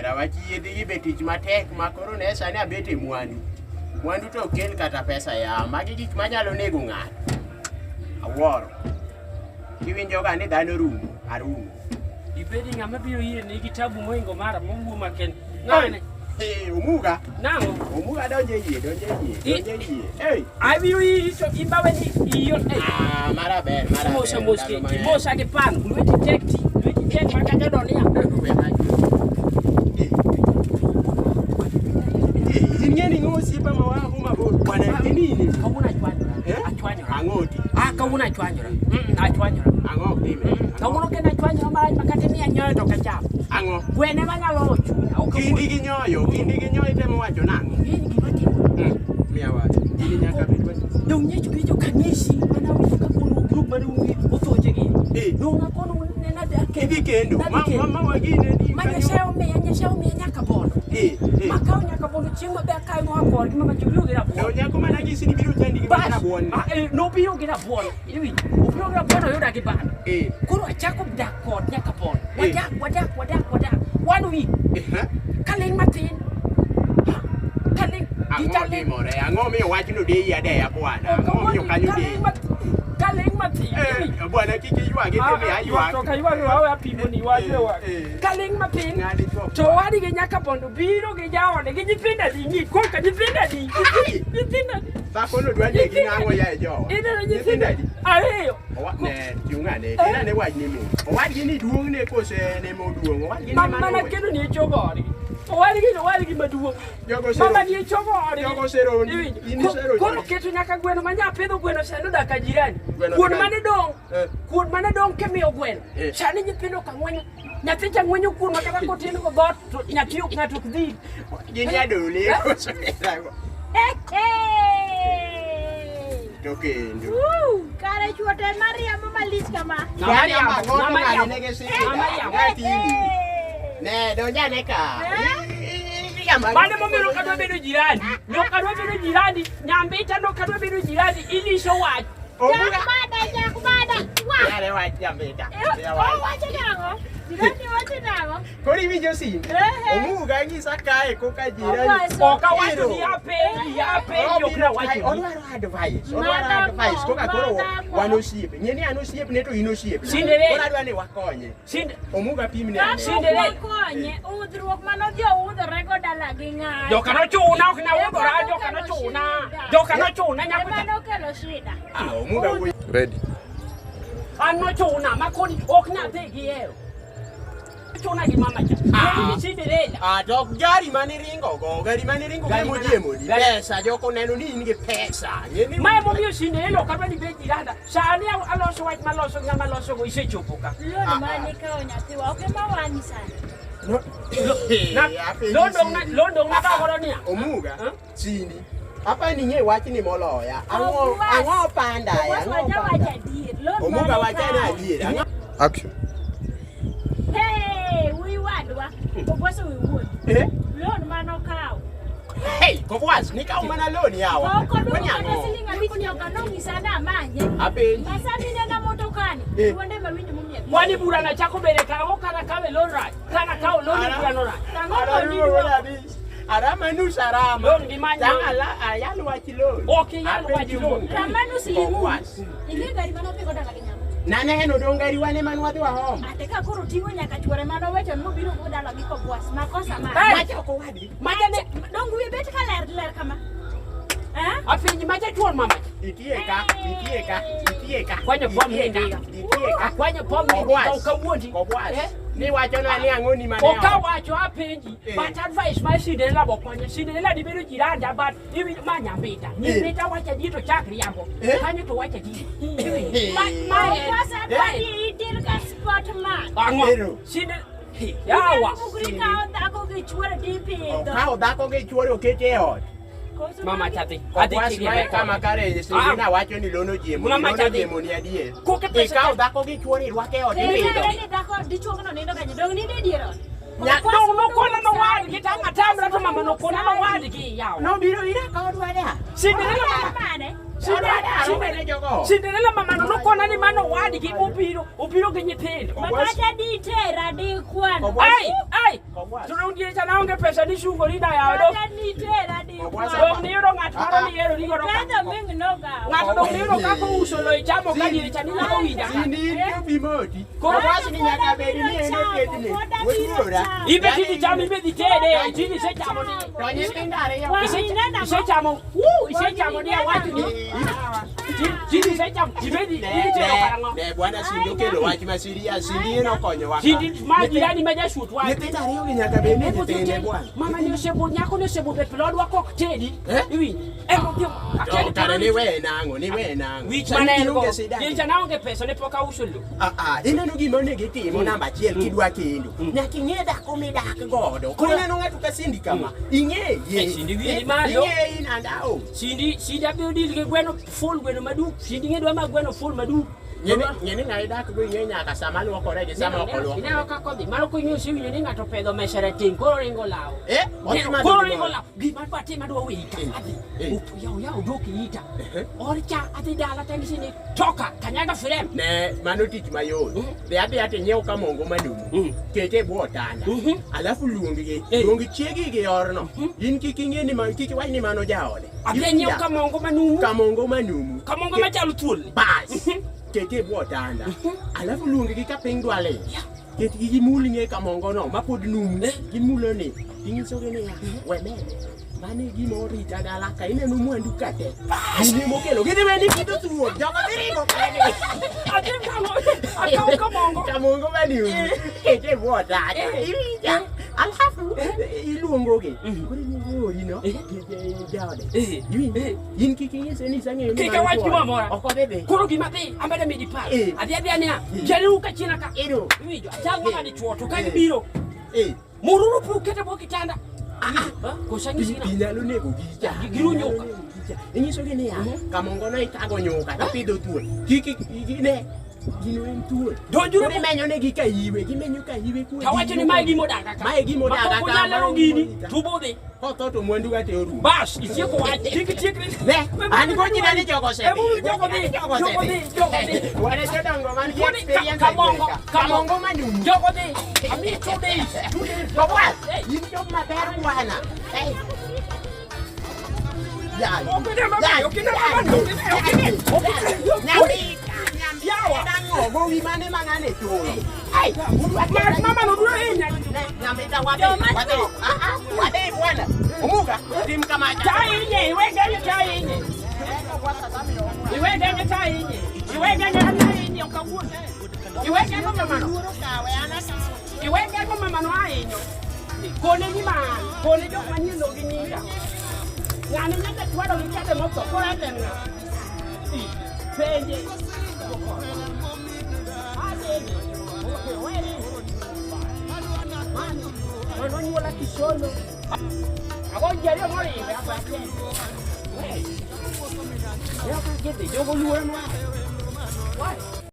omera wachiedhi gi betich matek makoro ne sani abete mwandu to kel kata pesa ya magi gik manyalo nego ng'ato awuoro kiwinjo ga ni dhano arumo dibedi ng'ama biro yie ni kitabu moingo mara mowuo maken ng'ane Omuga nango Omuga donje yie abiro yie to imbawe ni iyo mara ber moske mosa ke pan lweti tek makanya donia ingeni ngosipa mawaho mabor bwana nini kawuna achwanyora angoti kawuna achwanyora achwanyora ango dime kawuno kena achwanyora mara makate ni anyoyo to kachap ango gwene manyalo chunya kindi gi nyoyo temo wacho nango ngini gimatimo miawa ili nyaka bedwa donyecho gijo kanisi mana wika kono group mari othoje gi donga kono nena de kidi kendo mama wagine ni manyeshayo me nyaka bono makao nyaka bono chieng maber kae mo akor gi mama jubiro gira bono nyako mana gisi ni biro chandi gi mana buon no biro gira bono iwi obiro gira bono yoda gi bana koro achako dak kod nyaka bono wadak one week kaling matin kaling ditale more ango mi wach no de ya de ya bwana ango mi kanyo de kaling matin bwana kiki ywa gi te aywa to kaywa wawe apimo ni wajewa kaling matin to wadi gi nyaka bondo biro gi jaone gi nyithinda di ni ko ka nyithinda di ta kono dwaje gi nango ya jo nyithinda di ayo ne jungane tena ne wach ni mo wadi ni duong ne kose ne mo duong wadi ni mana kedo ni chogori wadi gi maduong mama ni chogori jogo sero ini sero kono keto nyaka gweno manya pedho gweno sano daka jirani kuon mane dong kemiyo gweno sani nyithindo ka ngwenyo nyathi cha ngwenyo kuon makata kotin go got to nyathi ok ng'ato ok dhi ginya dole kose rago Tokendo. Kare chuote Maria mama lich kama. Maria nege si. Ne donja neka. Bade momero kadwa bedo jirani. No kadwa bedo jirani. Nyambita no kadwa bedo jirani ili show wach. Jakubada. Yare wach nyambita. Wache nango. Jirani wache nango. Kori winjo si. Omuga ngisa kae koka jirani. Koka wacho ni yape yokna wacho. Odwaro advice koka koro wanosiepe. Nyeni anosiepe ne to inosiepe. Koro adwa ni wakonye. Omuga pimne. Wakonye udruok manodhi udhore go dala gi ng'ato. Jokano chuna ok na udhora jokano chuna nyako mano kelo shida. Omuga ready. Ano chuna makoni ok na dhi gi ero. Chuna gi mama cha. Ni Cinderella. Dok gari maniringo go modiemo di pesa joko neno ni in gi pesa. Mai mo mio Cinderella kadwa ni be jiranda. Sani aloso wach maloso ng'ama loso go isechopo ka. Lolo mani ka onyathiwa ok mawani sani. Londo na ka niya. Omuga chini. Apa ni nye wach ni moloya. Ango panda ya. Omuga wacha na adier. Action. Hey, we wadwa. Kokoso we wood. Loan mano kaw. Hey, kokwas ni kaw mana loan yawa. Kwani ango. Silinga biko nyokanongi sana manye. Apenji. Masani nenda motokani. Tuende mawindi mumye. Mwani burana chako bere kawo kana kawe loan right. Kana kawo loan burana right. Tango ni Arama nu sarama. Loan di manya. Ala ayalo wachilo. Okay, yalo wachilo. Ramanu silimu. Inge gari mano pego dala ginyamo. Nane heno dongari wane manwadhi wa home. Ateka koro tingo nyaka chwore mano wecho no biro go dala giko bwas. Makosa ma. Macha ko wadi. Macha ne dongu we bet ka ler kama. Apenji macha chuor mama. Itie ka. Kwanyo pom ni ndiga. Kwanyo pom ni ndiga ukawuondi. Ni wacho na ni ango ni mane. Oka wacho apenji. But advice my Cinderella bokwanya. Cinderella di bedo jiranda but iwi manya mbita. Ni mbita wacha jito chakri yako. Kanyo to wacha jito. Wasa badi itir ka sport man. Ango. Cinderella. Yawa. Ka dako gi chwore dipi. Ka dako gi chwore okete ot. Mama chati. Adi kama kare sina wacho ni lono jiemo. Mama chati. Ni adier. Koke pesa. Ka dako gi chwore rwake ot. Ni dako dichuo no nindo kanyo. Dong ni diero. No kona no wadi kita matamra to mama no kona no wadi ki yawa. No biro ira ka odwada. Cinderella mama. Mane. Cinderella mama no kona ni mano wadi ki upiro gi nyithindo. Makata di tera di kwan. Ai. diere cha naonge pesa ni shugo ni na ya do. Ni tera di. Dong ni ro ngat maro ni ero ni go do. Kata ming no ga. Ngat dong ni ro ka ko uso lo chamo ka diere cha ni na winja. Sindi to bimoti. Ko wasi ni nyaka bedi ni ene kedi ni. Wura. Ibe ti chamo ibe di tede ti se chamo ni. To nyitindare yo. Ise chamo. Ise chamo ni awatu ni. Ti se chamo ibe di Ne bwana Sindi okelo wach masiria Sindi eno konyo waka. Sindi ma jirani meja shutwa. Nyitindare yo nyaka bedi ni tende bwana. Mama ni osebo nyako ni osebo be plod wa kok tedi. Iwi. Emo dio. Kare ni we nango ni we nango. Wich maneno. Diere naonge pesa ne poka uso lo. Ineno gima onego itimo namba achiel kidwa kendo. Nyaka ing'e dhako midak godo. Koro ineno ng'ato ka Sindi kama. Ing'eye. Sindi wiye malo. Ing'eye inandao. Sindi abiro dil ge gweno full gweno madu. Sindi ng'e dwa ma gweno full madu. Nyene ng'ayi dak go ing'e nyaka sama luokore gi sama ok oluokore. Ineno ka kodhi. Malo ko ing'e siwinjo ni ng'ato pedho mesere tin. Koro ringo law. Koro ringo law. Gima dwa tim adwa wita. Yaw dok ita. Orcha adhi dala tangi sini toka kanyaga frem. Ne mano tich mayot. Dhi adhiya tinyiew kamongo manumu. Kete e bwo otanda. Alafu luong chiegi gi orno. In kik ing'e ni kik iwach ni mano jaode. Adhi nyiew kamongo manumu. Kamongo manumu. Kamongo machalo thuol. Bas. Kete e bwo otanda. Alafu luong-gi ka piny dwa ling. Ketgi gimul ng'e kamongo no mapod numu. Gimulo ni. Ing'isogi niya wemene. Mane gima orita dala ka ineno mwandu kate. Gini mokelo. Gidhi weni kito thuol. Jogo dhi ringo kade. Adhi akaw kamongo. Kamongo manumu. Kete e bwo otanda. Iwinja. Alafu iluongogi. Koro iluongo orino. Jaode. Iwinja. In kik ing'ise ni isang'eyo ni Kik awach gima mora. ok odhi dhi. Koro gima dhi ambede midi par. Adhi niya. Jariu ka china ka. Iwinjo. Achal ng'ama dichuo to ka gibiro. Mururu pu kete bwo kitanda. Kosang'isi na. Inyalo nego gicha. Girunyuka. Inyisogi niya kamongo no ikago nyuka to pidho thuol. Kik ne. Gino en thuol. Donjuru Koro imenyo negi ka iwe. Gimenyo ka iwe kuo. Tawacho ni mae gima odaga ka. Mae gima odaga ka. Nyalo gini. Tubo dhi. Kotho to mwandu ga te orumo. Bas, itieko wache. Tiekri. Ne, an go nyina ni jogo se. Jogo dhi. Wane jodongo man gi experience. Kamongo manumu. Jogo dhi. Ami 2 days. Bobwa, in jok maber bwana. Gowi mane mang'ane chulo. Mama no bro hinya. Nyambita wade bwana. Umuga tim kama Tainye, iweganye tainye. Iweganye tainye. Iweganye tainye ukabuni. Iweganye mama no. Iweganye mama no ainyo. Kone ni ma, kone jok manyilo ginyira. Ngani nyaka twado gikete moko kora tenga. Penje. No nyuola kisolo. Ago jariyo moribe abate. Yo ka kete jogo luoro no. Why?